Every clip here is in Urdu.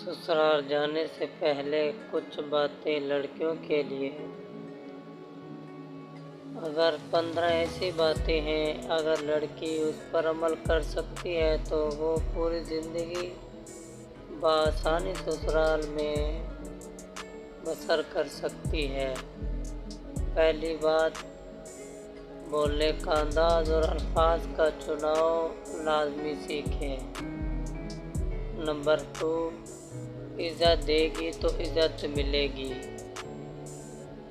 سسرال جانے سے پہلے کچھ باتیں لڑکیوں کے لیے۔ اگر 15 ایسی باتیں ہیں اگر لڑکی اس پر عمل کر سکتی ہے تو وہ پوری زندگی بآسانی سسرال میں بسر کر سکتی ہے۔ پہلی بات، بولنے کا انداز اور الفاظ کا چناؤ لازمی سیکھیں۔ نمبر 2، عزت دے گی تو عزت ملے گی۔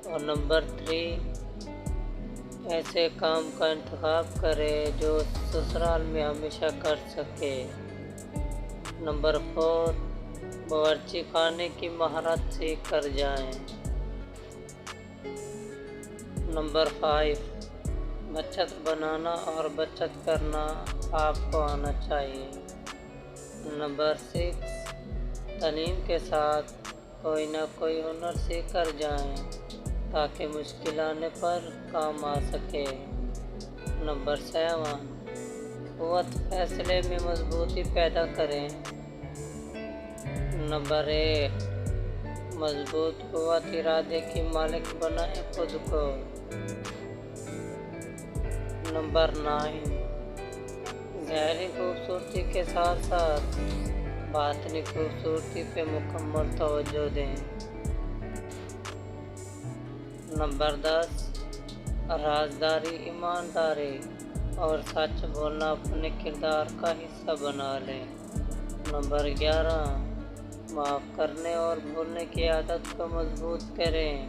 اور نمبر 3، ایسے کام کا انتخاب کرے جو سسرال میں ہمیشہ کر سکے۔ نمبر 4، باورچی خانے کی مہارت سیکھ کر جائیں۔ نمبر 5، بچت بنانا اور بچت کرنا آپ کو آنا چاہیے۔ نمبر 6، تعلیم کے ساتھ کوئی نہ کوئی ہنر سیکھ کر جائیں تاکہ مشکل آنے پر کام آ سکے۔ نمبر 7، قوت فیصلے میں مضبوطی پیدا کریں۔ نمبر 8، مضبوط قوت ارادے کی مالک بنائیں خود کو۔ نمبر 9، ظاہری خوبصورتی کے ساتھ ساتھ باطنی خوبصورتی پہ مکمل توجہ دیں۔ نمبر 10، رازداری، ایمانداری اور سچ بولنا اپنے کردار کا حصہ بنا لیں۔ نمبر 11، معاف کرنے اور بھولنے کی عادت کو مضبوط کریں۔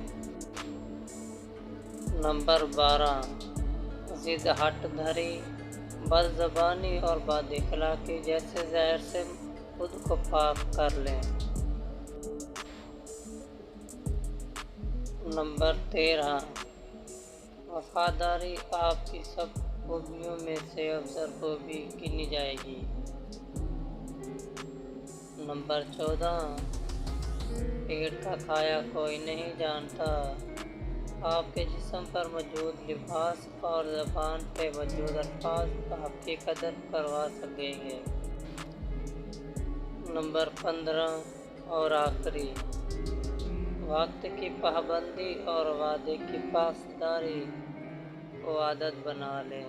نمبر 12، ضد، ہٹ دھری، بد زبانی اور بد اخلاقی جیسے زہر سے خود کو پاک کر لیں۔ نمبر 13، وفاداری آپ کی سب خوبیوں میں سے افضل خوبی گنی جائے گی۔ نمبر 14، پیٹ کا کھایا کوئی نہیں جانتا۔ آپ کے جسم پر موجود لباس اور زبان پہ موجود الفاظ آپ کی قدر کروا سکیں گے۔ نمبر 15 اور آخری، وقت کی پابندی اور وعدے کی پاسداری کو عادت بنا لیں۔